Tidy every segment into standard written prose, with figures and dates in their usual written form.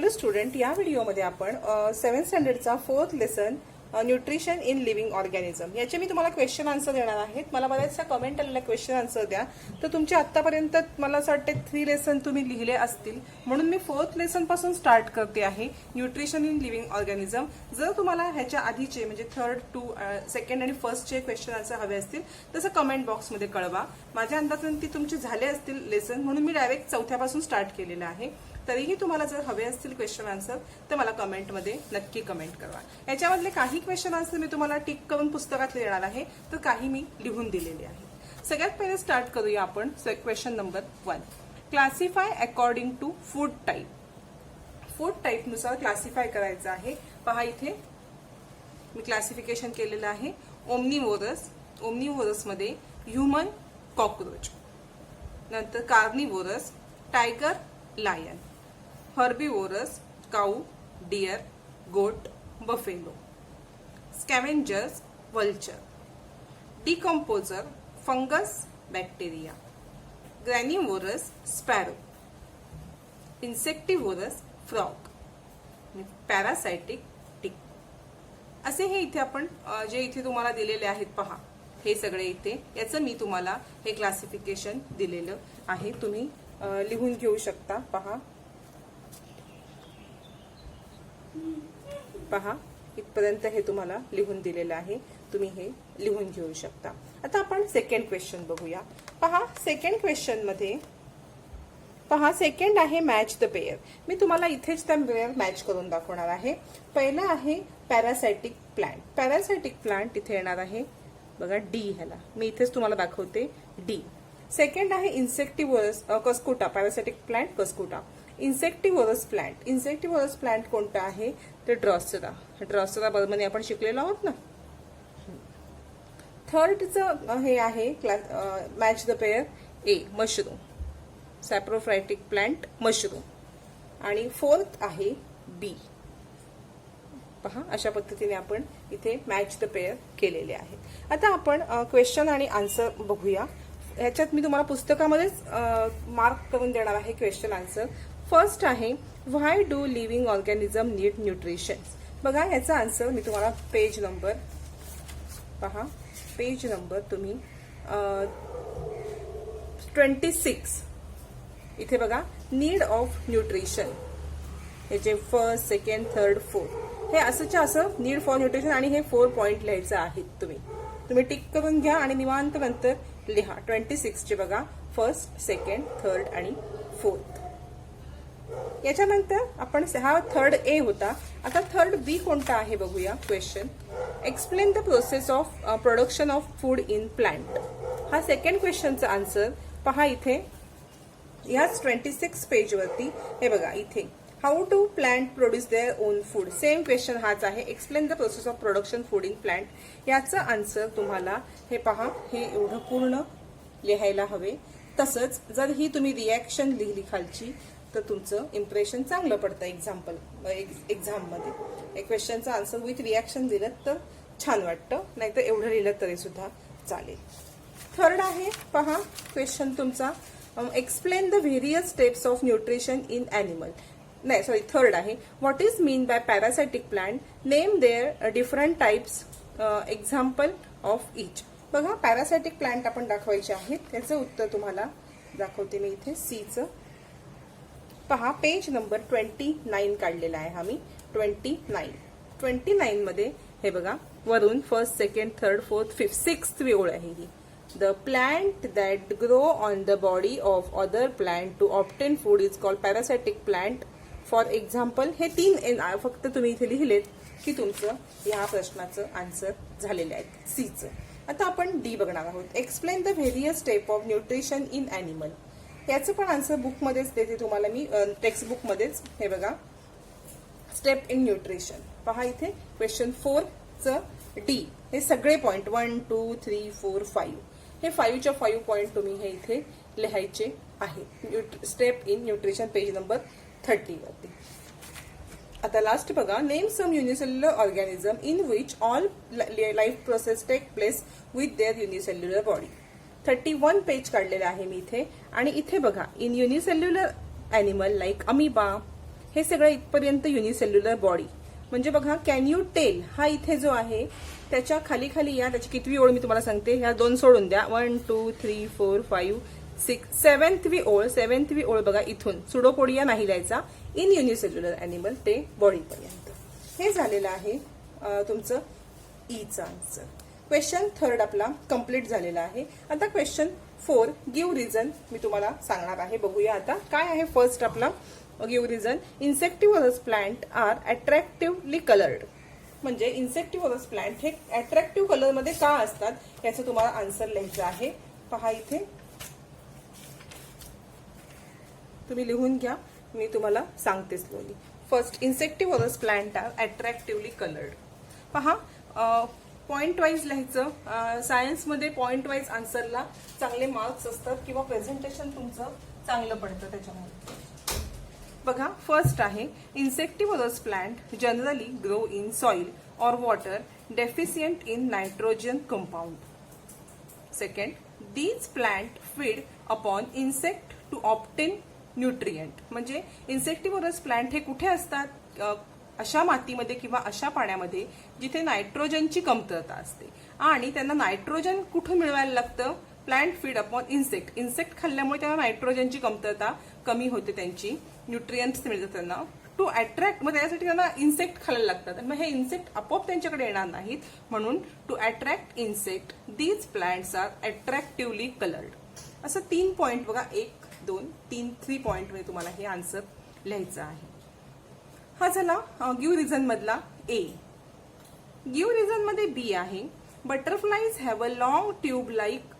Hello student, या व्हिडिओमध्ये आपण 7th स्टँडर्डचा 4th lesson nutrition in living organism याचे मी तुम्हाला क्वेश्चन आन्सर देणार आहेत. मला बऱ्याचशा कमेंट आलेल्या क्वेश्चन आन्सर द्या. तर तुमचे आत्तापर्यंत मला असं वाटते 3 लेसन तुम्ही लिहिले असतील, म्हणून मी 4th लेसन पासून स्टार्ट करते आहे न्यूट्रिशन इन लिव्हिंग ऑर्गॅनिझम. जर तुम्हाला ह्याच्या आधीचे म्हणजे 3rd, 2, 2nd आणि 1stचे क्वेश्चन आन्सर हवे असतील तसं कमेंट बॉक्समध्ये कळवा. माझ्या अंदाजाने ती तुमचे झाले असतील लेसन, म्हणून मी डायरेक्ट 4थ्या पासून स्टार्ट केलेलं आहे. तरीही तुम्हाला जर हवे असतील क्वेश्चन आन्सर तर मला कमेंटमध्ये नक्की कमेंट करा. याच्यामधले काही क्वेश्चन आन्सर मी तुम्हाला टिक करून पुस्तकात लिहिणार आहे, तर काही मी लिहून दिलेले आहे. सगळ्यात पहिले स्टार्ट करूया आपण question number 1. Classify according to food type. Food type नुसार क्लासिफाय करायचं आहे. पहा इथे मी क्लासिफिकेशन केलेलं आहे. ओमनिवोरस, ओमनिवोरस मध्ये ह्युमन, कॉकरोच. नंतर carnivorous, tiger, lion. Herbivorous, cow, deer, goat, buffalo. Scavengers, vulture. Decomposer, fungus, bacteria. Granivorous, sparrow. Insectivorous, frog. Parasitic, tick. असे हे इथे आपण जे इथे तुम्हाला दिलेले आहेत पहा, हे सगळे इथे याचं मी तुम्हाला हे क्लासिफिकेशन दिलेलं आहे. तुम्ही लिहून घेऊ शकता. पहा इथपर्यंत हे तुम्हाला लिहून दिलेलं आहे. तुम्ही हे लिहून घेऊ शकता. आता आपण सेकंड क्वेश्चन बघूया. पहा सेकंड क्वेश्चन मध्ये पहा, सेकंड आहे मॅच द पेयर. मी तुम्हाला इथेच त्या पेयर मॅच करून दाखवणार आहे. पहिला आहे पॅरासायटिक प्लांट. पॅरासायटिक प्लांट इथे येणार आहे बघा, डी. ह्याला मी इथेच तुम्हाला दाखवते, डी. सेकंड आहे insectivorous, cuscuta. Parasitic plant cuscuta. Insectivorous plant. Insectivorous plant कोणता आहे ते ड्रॉसेरा. ड्रॉसेरा बर्मनी आपण शिकलेलो आहोत ना. थर्डचं हे आहे match the pair, A. Mushroom. Saprophytic plant, mushroom. आणि फोर्थ आहे बी. पहा अशा पद्धतीने आपण इथे मॅच द पेयर केलेले आहेत. आता आपण क्वेश्चन आणि आन्सर बघूया. ह्याच्यात मी तुम्हाला पुस्तकामध्येच मार्क करून देणार आहे क्वेश्चन आन्सर. फर्स्ट आहे, why do living organism need nutrition. बघा ह्याचा आन्सर मी तुम्हाला पेज नंबर पहा, पेज नंबर तुम्ही 26 इथे बघा, नीड ऑफ न्यूट्रिशन. याचे फर्स्ट, सेकंड, थर्ड, फोर्थ हे असंच्या असं नीड फॉर न्यूट्रिशन आणि हे 4 पॉइंट लिहायचं आहेत. तुम्ही टिक करून घ्या आणि निवांत नंतर लिहा. 26 चे बघा, फर्स्ट, सेकंड, थर्ड आणि फोर्थ. याच्यानंतर आपण हा थर्ड ए होता. आता थर्ड बी कोणता आहे बघूया. Question, explain the process of production of food in plant. हा सेकंड क्वेश्चनचा आन्सर पहा इथे ह्याच 26 पेज वरती. हे बघा इथे, how to plant produce their own food. Same question हाच आहे, explain the process of production food in plant. याचं आन्सर तुम्हाला हे पहा, हे एवढं पूर्ण लिहायला हवे. तसंच जर ही तुम्ही रिॲक्शन लिहिली खालची तर तुमचं इम्प्रेशन चांगलं पडतं एक्झाममध्ये. क्वेश्चनचा आन्सर विथ रिॲक्शन दिलं तर छान वाटतं, नाहीतर एवढं लिहिलं तरी सुद्धा चालेल. थर्ड आहे पहा क्वेश्चन तुमचा, explain the various steps of nutrition in animal. नाही सॉरी, थर्ड आहे, what is mean by parasitic plant, name their different types, example of each. बघा पॅरासायटिक प्लांट आपण दाखवायचे आहेत. त्याचं उत्तर तुम्हाला दाखवते मी इथे, सीचं. पहा पेज नंबर 29 काढलेला आहे हा मी. 29 मध्ये हे बघा, वरून first, second, third, fourth, fifth, sixth ओळ आहे ही. The plant that grow on the body of other plant to obtain food is called parasitic plant. For example हे 3 फक्त तुम्ही इथे लिहिलेत की तुमचं या प्रश्नाचं आन्सर झालेले आहेत, सीचं. आता आपण डी बघणार आहोत, explain the various step of nutrition in animal. याचं पण आन्सर बुकमध्येच देते तुम्हाला मी, टेक्स्ट बुकमध्येच. हे बघा, स्टेप इन न्यूट्रिशन. पहा इथे क्वेश्चन 4चं डी. हे सगळे पॉइंट 1, 2, 3, 4, 5 हे 5च्या 5 पॉइंट तुम्ही हे इथे लिहायचे आहेत. Step in nutrition page number 30 वरती. आता लास्ट बघा, name some unicellular organism in which all life process take place with their unicellular body. 31 page काढलेलं आहे मी इथे. आणि इथे बघा, in unicellular animal like amoeba, हे सगळं इथपर्यंत युनिसेल्युलर बॉडी. म्हणजे बघा, कॅन यू टेल हा इथे जो आहे त्याच्या खाली खाली या, त्याची कितवी ओळ मी तुम्हाला सांगते, ह्या 2 सोडून द्या. 1 2 3 4 5 6 7वी ओळ. 7वी ओळ बघा, इथून सुडोपोडिया नाही लिहायचा, इन युनिसेल्युलर अॅनिमल ते बॉडीपर्यंत. हे झालेलं आहे तुमचं ईचा आन्सर. क्वेश्चन 3 आपला कम्प्लीट झालेला आहे. आता क्वेश्चन 4 गिव्ह रिझन मी तुम्हाला सांगणार आहे. बघूया आता काय आहे. फर्स्ट आपला give reason. Insectivorous plant are attractively coloured. म्हणजे इन्सेक्टिव्हरस प्लांट हे अट्रॅक्टिव्ह कलर मध्ये का असतात याचं तुम्हाला आन्सर लिहायचं आहे. पहा इथे तुम्ही लिहून घ्या, मी तुम्हाला सांगते slowly. First, insectivorous plant are attractively coloured. पहा, पॉइंट वाईज लिहायचं. सायन्समध्ये पॉइंट वाईज आन्सरला चांगले मार्क्स असतात किंवा प्रेझेंटेशन तुमचं चांगलं पडतं त्याच्यामध्ये. बघा, फर्स्ट आहे insectivorous plant generally grow in soil or water deficient in nitrogen compound. Second, these plant feed upon insect to obtain nutrient. म्हणजे इन्सेक्टिव्हरस प्लांट हे कुठे असतात, अशा मातीमध्ये किंवा अशा पाण्यामध्ये जिथे नायट्रोजनची कमतरता असते. आणि त्यांना नायट्रोजन कुठून मिळवायला लागतं, plant feed upon insect. Insect खाल्ल्यामुळे त्यांना नायट्रोजनची कमतरता कमी होते, त्यांची न्यूट्रिएंट्स मिळतात त्यांना. टू अट्रॅक्ट, मग त्यासाठी त्यांना इन्सेक्ट खायला लागतात. आणि मग हे इन्सेक्ट आपोआप त्यांच्याकडे येणार नाहीत, म्हणून to attract insect these plants are attractively coloured. असं 3 पॉइंट बघा, 1 2 3 3 पॉइंट मध्ये तुम्हाला हे आन्सर लिहायचं आहे. हा झाला गिव्ह रिझन मधला ए. गिव्ह रिझन मध्ये बी आहे butterflies have a long tube like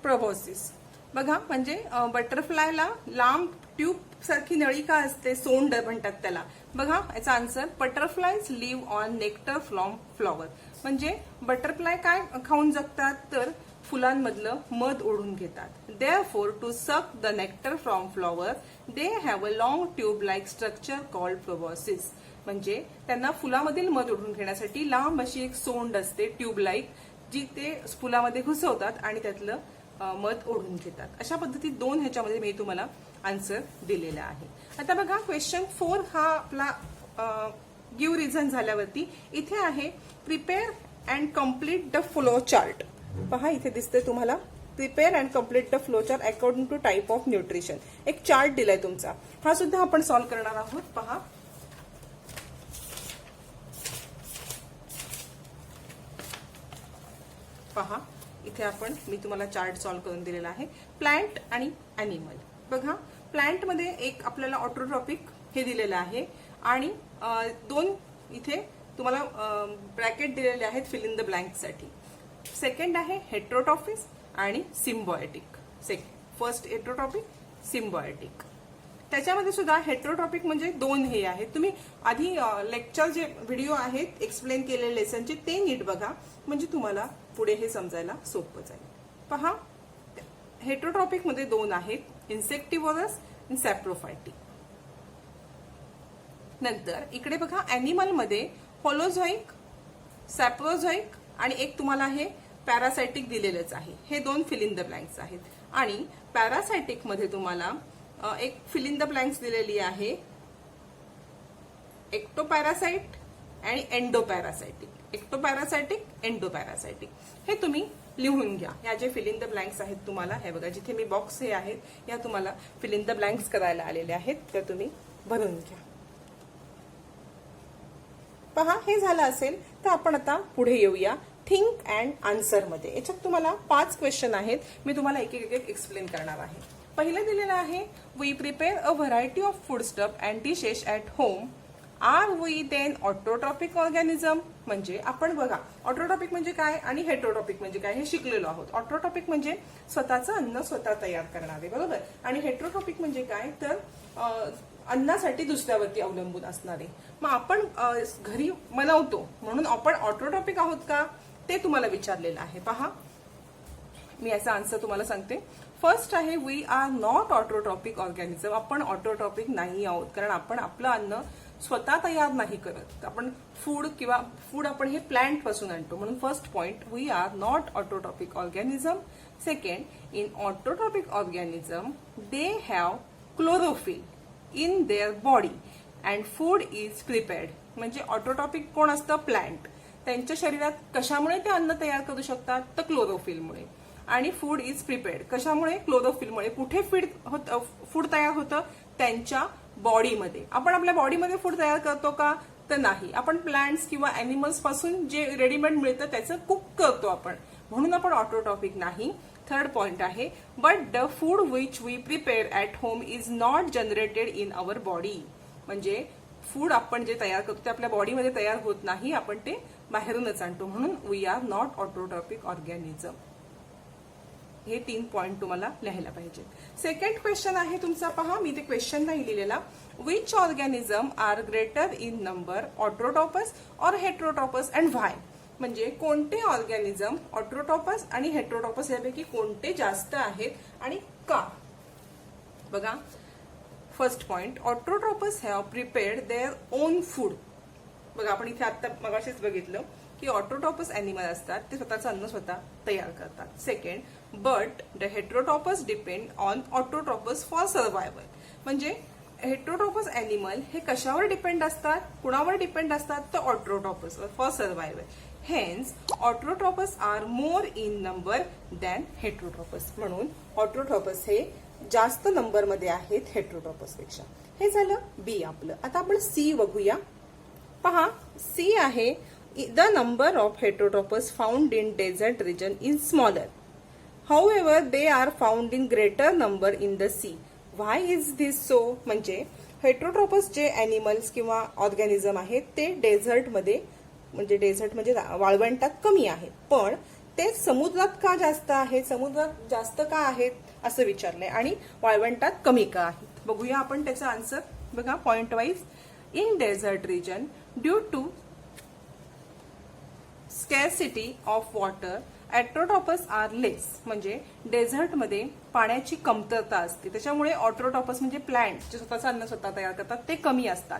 proboscis. बघा, म्हणजे बटरफ्लायला लांब ट्यूब सारखी नळिका असते, सोंड म्हणतात त्याला. बघा याचा answer, butterflies live on nectar from flower. म्हणजे बटरफ्लाय काय खाऊन जगतात, तर फुलांमधलं मध ओढून घेतात. Therefore to suck the nectar from flower they have a long tube like structure called proboscis. म्हणजे त्यांना फुलामधील मध ओढून घेण्यासाठी लांब अशी एक सोंड असते, ट्यूब लाईक, जी ते फुलामध्ये घुसवतात आणि त्यातलं मध ओढून घेतात. अशा पद्धतीत 2 ह्याच्यामध्ये मी तुम्हाला आन्सर दिलेला आहे. आता बघा, क्वेश्चन 4 हा आपला गिव्ह रिझन झाल्यावरती इथे आहे prepare and complete the flow chart. पहा, इथे दिसते तुम्हाला prepare and complete the flow chart according to type of nutrition. एक चार्ट दिलाय तुमचा, हा सुद्धा आपण सॉल्व्ह करणार आहोत. पहा, पहा इथे मी तुम्हाला चार्ट सॉल्व्ह करून दिलेला आहे. प्लांट आणि अॅनिमल. बघा, प्लांट मध्ये एक आपल्याला ऑटोट्रॉपिक हे दिलेलं आहे आणि 2 इथे तुम्हाला ब्रॅकेट दिलेले आहेत फिल इन द ब्लँक साठी. सेकंड आहे हेट्रोटॉपिक आणि सिम्बायोटिक. First हेट्रोटॉपिक, symbiotic. त्याच्यामध्ये सुद्धा हेट्रोटॉपिक म्हणजे 2 हे आहेत. तुम्ही आधी लेक्चर जे व्हिडिओ आहेत एक्सप्लेन केलेले लेसनचे ते नीट बघा, म्हणजे तुम्हाला पुढे हे समजायला सोपं जाईल. पहा, हेट्रोटॉपिक मध्ये 2 आहेत, इन्सेक्टिव्हरस आणि सॅप्रोफायटिक. नंतर इकडे बघा, अॅनिमल मध्ये होलोझोइक, सॅप्रोझोइक आणि एक तुम्हाला हे पॅरासायटिक दिलेलंच आहे. हे 2 फिल इन द ब्लँक्स आहेत. आणि पॅरासायटिक मध्ये तुम्हाला एक फिल इन द ब्लँक्स दिलेली आहे, एक्टोपॅरासाइट आणि एंडोपॅरासायटिक. एक्टोपॅरासायटिक, एंडोपॅरासायटिक हे तुम्ही लिहून घ्या. या जे फिल इन द ब्लँक्स आहेत तुम्हाला, हे बघा जिथे मी बॉक्स हे आहेत या तुम्हाला फिल इन द ब्लँक्स करायला आलेले आहेत, त्या तुम्ही भरून घ्या. पहा, हे झालं असेल तर आपण आता पुढे येऊया थिंक अँड आन्सर मध्ये. याच्यात तुम्हाला 5 क्वेश्चन आहेत, मी तुम्हाला एक एक एक्सप्लेन करणार आहे. पहिलं दिलेलं आहे, we prepare a variety of food stuff and dishes at home, are we then autotrophic organism. म्हणजे आपण बघा, ऑटोट्रॉपिक म्हणजे काय आणि हेट्रोटॉपिक म्हणजे काय हे शिकलेलो आहोत. ऑटोट्रॉपिक म्हणजे स्वतःचं अन्न स्वतः तयार करणारे, बरोबर. आणि हेट्रोटॉपिक म्हणजे काय, तर अन्नासाठी दुसऱ्यावरती अवलंबून असणारे. मग आपण घरी बनवतो म्हणून आपण ऑटोट्रॉपिक आहोत का, ते तुम्हाला विचारलेलं आहे. पहा, मी याचा आन्सर तुम्हाला सांगते. फर्स्ट आहे, we are not autotrophic organism. आपण ऑटोट्रॉपिक नाही आहोत, कारण आपण आपलं अन्न स्वतः तयार नाही करत. आपण फूड आपण हे प्लांट पासून आणतो. म्हणून first point, we are not autotrophic organism. Second, in autotrophic organism they have chlorophyll in their body and food is prepared. म्हणजे ऑटोट्रॉपिक कोण असतं? प्लांट. त्यांच्या शरीरात कशामुळे ते अन्न तयार करू शकतात? तर क्लोरोफिलमुळे. आणि फूड इज प्रिपेअर्ड कशामुळे? क्लोरोफिलमुळे. कुठे फूड तयार होतं? त्यांच्या बॉडीमध्ये. आपण आपल्या बॉडीमध्ये फूड तयार करतो का? तर नाही. आपण प्लांट्स किंवा अॅनिमल्स पासून जे रेडीमेड मिळतं त्याचं कुक करतो आपण, म्हणून आपण ऑटोट्रॉपिक नाही. थर्ड पॉइंट आहे, but the food which we prepare at home is not generated in our body. म्हणजे फूड आपण जे तयार करतो ते आपल्या बॉडीमध्ये तयार होत नाही, आपण ते बाहेरूनच आणतो, म्हणून we are not autotrophic organism. हे 3 पॉइंट तुम्हाला लिहायला पाहिजे. सेकंड क्वेश्चन आहे तुमचा, पहा मी ते क्वेश्चन नाही लिहिलेला. Which organism are greater in number, autotrophs or heterotrophs and व्हाय. म्हणजे कोणते ऑर्गॅनिझम ऑटोट्रॉपस आणि हेट्रोट्रॉपस यापैकी कोणते जास्त आहेत आणि का? बघा, first point, autotrophs have prepared their own food. बघा, आपण इथे आता मगाशीच बघितलं की ऑटोट्रॉपस अॅनिमल असतात ते स्वतःचं अन्न स्वतः तयार करतात. Second, but the heterotrophs depend on autotrophs for survival. म्हणजे हेट्रोट्रॉपस अॅनिमल हे कशावर डिपेंड असतात? कुणावर डिपेंड असतात? तर autotrophs for survival. Hence autotrophs are more in number than heterotrophs. म्हणून ऑटोट्रॉपस हे जास्त नंबरमध्ये आहेत हेट्रोट्रॉपस पेक्षा. हे झालं बी आपलं. आता आपण सी बघूया. पहा, सी आहे, the number of heterotrophs found in desert region is smaller. However, they are found in greater number in the sea. Why is this so? म्हणजे हेट्रोट्रोपस जे अॅनिमल्स किंवा ऑर्गॅनिझम आहेत ते डेझर्ट म्हणजे वाळवंटात कमी आहेत, पण ते समुद्रात का जास्त आहेत? समुद्रात जास्त का आहेत असं विचारलंय आणि वाळवंटात कमी का आहेत? बघूया आपण त्याचा आन्सर. बघा, point wise. In desert region due to scarcity of water autotrophs are less. म्हणजे डेझर्टमध्ये पाण्याची कमतरता असते, त्याच्यामुळे ऑटोट्रॉपस म्हणजे प्लांट जे स्वतःचं अन्न स्वतः तयार करतात ते कमी असतात.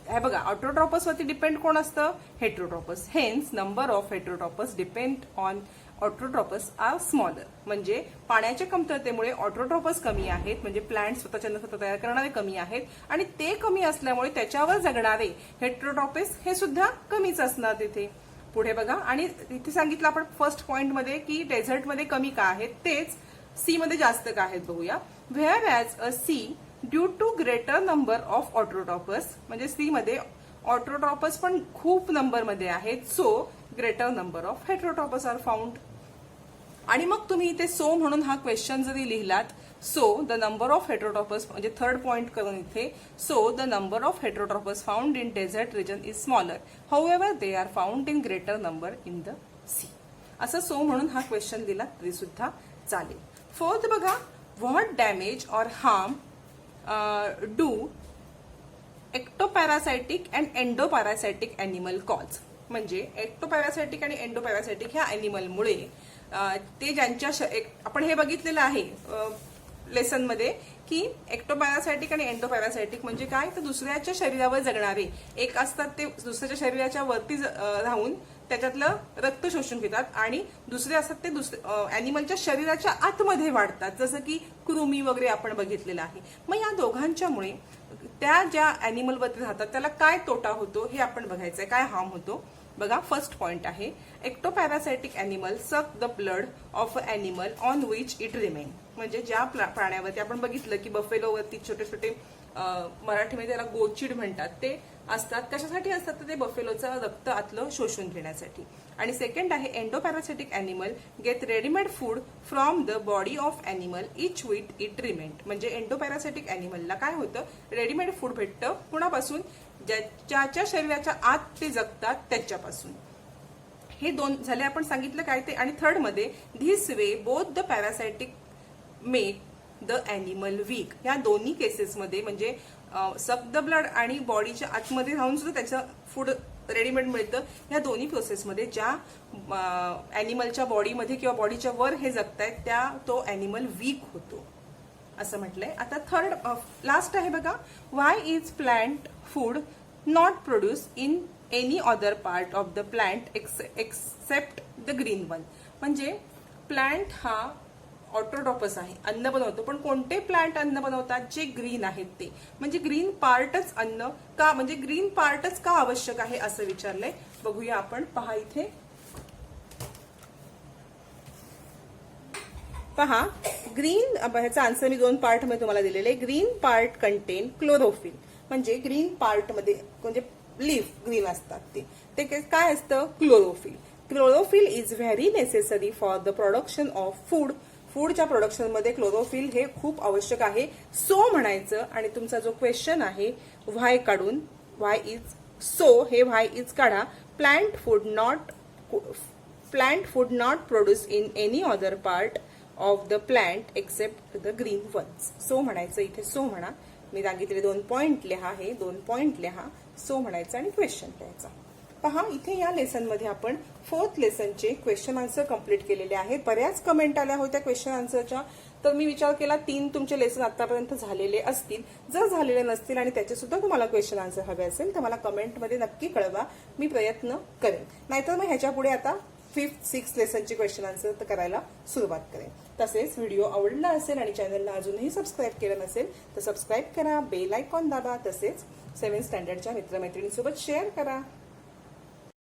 हे बघा, ऑटोट्रॉपस वरती डिपेंड कोण असतं? Heterotrophs. Hence number of heterotrophs depend on autotrophs are smaller. म्हणजे पाण्याच्या कमतरतेमुळे ऑटोट्रॉपस कमी आहेत, म्हणजे प्लांट स्वतःच्या अन्न स्वतः तयार करणारे कमी आहेत, आणि ते कमी असल्यामुळे त्याच्यावर जगणारे हेट्रोट्रॉपस हे सुद्धा कमीच असणार तिथे. पुढे बघा, आणि इथे सांगितलं आपण फर्स्ट पॉइंट मध्ये की डेझर्टमध्ये कमी का आहेत, तेच सी मध्ये जास्त का आहेत बघूया. Whereas a sea due to greater number of autotrophs. म्हणजे सी मध्ये ऑटोट्रॉपस पण खूप नंबरमध्ये आहेत, so greater number of heterotrophs are found. आणि मग तुम्ही इथे सो म्हणून हा क्वेश्चन जरी लिहिलात, so the number of heterotrophs म्हणजे थर्ड पॉइंट करून इथे, so the number of heterotrophs found in desert region is smaller, however they are found in greater number in the C. असं सो म्हणून हा क्वेश्चन दिला तरी सुद्धा चालेल. फोर्थ बघा, what damage or harm do ectoparasitic and endoparasitic animal cause. म्हणजे ectoparasitic आणि एंडोपॅरासायटिक ह्या अॅनिमलमुळे ते ज्यांच्या आपण हे बघितलेलं आहे लेसन मध्ये की एक्टोपॅरासायटिक आणि एंडोपॅरासायटिक म्हणजे काय, तर दुसऱ्याच्या शरीरावर जगणारे. एक असतात ते दुसऱ्याच्या शरीराच्या वरती राहून त्याच्यातलं रक्त शोषून घेतात, आणि दुसरे असतात ते अॅनिमलच्या शरीराच्या आतमध्ये वाढतात, जसं की कृमी वगैरे आपण बघितलेलं आहे. मग या दोघांच्यामुळे त्या ज्या अॅनिमलवरती राहतात त्याला काय तोटा होतो हे आपण बघायचंय, काय हार्म होतो. बघा, फर्स्ट पॉइंट आहे, एक्टोपॅरासायटिक animal suck the blood of a animal on which it remain. म्हणजे ज्या प्राण्यावरती आपण बघितलं की बफेलोवरती छोटे छोटे मराठीमध्ये त्याला गोचिड म्हणतात, ते असतात. कशासाठी असतात तर ते बफेलोचं रक्त आतलं शोषून घेण्यासाठी. आणि सेकंड आहे, endoparasitic animal get readymade food from the body of animal each with it remained. म्हणजे एंडोपॅरासायटिक अॅनिमलला काय होतं, रेडीमेड फूड भेटतं कुणापासून, ज्याच्या शरीराच्या आत ते जगतात त्याच्यापासून. हे दोन झाले आपण सांगितलं काय ते. आणि थर्ड मध्ये, this way both the parasitic make the animal weak. या दोन्ही केसेसमध्ये म्हणजे सक द ब्लड आणि बॉडीच्या आतमध्ये राहून सुद्धा त्याचं फूड रेडीमेड मिळतं. या दोन्ही प्रोसेसमध्ये ज्या अॅनिमलच्या बॉडीमध्ये किंवा बॉडीच्या वर हे जगतायत त्या तो अॅनिमल वीक होतो असं म्हटलंय. आता थर्ड लास्ट आहे बघा, why is plant food not produce in any other part of the plant except the green one. म्हणजे प्लांट हा ऑटोट्रॉपस आहे, अन्न बनवतो. पण कोणते प्लांट अन्न बनवतात? जे ग्रीन आहेत ते. म्हणजे ग्रीन पार्टच अन्न का, म्हणजे ग्रीन पार्टच का आवश्यक आहे असं विचारलंय. बघूया आपण. पहा इथे, पहा ग्रीन, ह्याचा आन्सर मी 2 पार्ट मध्ये तुम्हाला दिलेले आहे. Green part content chlorophyll. म्हणजे ग्रीन पार्ट मध्ये म्हणजे लीफ ग्रीन असतात ते काय असतं? Chlorophyll. Chlorophyll is very necessary for the production of food. फूडच्या प्रोडक्शन मध्ये क्लोरोफिल हे खूप आवश्यक आहे. सो म्हणायचं. आणि तुमचा जो क्वेश्चन आहे व्हाय काढून, व्हाय इज सो, हे व्हाय इज काढा. Plant food not produce in any other part of the plant except the green ones. So म्हणायचं. इथे सो म्हणा. मी सांगितले 2 पॉइंट लिहा. हे 2 पॉइंट लिहा. सो म्हणायचं आणि क्वेश्चन लिहायचा. पहा इथे या लेसन मध्ये आपण 4th लेसनचे क्वेश्चन आन्सर कंप्लीट केलेले आहेत. बऱ्याच कमेंट आल्या होत्या क्वेश्चन आन्सरच्या. तर मी विचार केला 3 तुमचे लेसन आतापर्यंत झालेले असतील. जर झालेले नसतील आणि त्याचे सुद्धा तुम्हाला क्वेश्चन आन्सर हवे असेल तर मला कमेंटमध्ये नक्की कळवा. मी प्रयत्न करेन. नाहीतर मग ह्याच्या पुढे आता 5th 6th लेसनचे क्वेश्चन आन्सर करायला सुरुवात करेन. तसेच व्हिडिओ आवडला असेल आणि चॅनलला अजूनही सबस्क्राईब केलं नसेल तर सबस्क्राईब करा, बेल आयकॉन दाबा. तसेच 7th स्टँडर्डच्या मित्रमैत्रिणींसोबत शेअर करा.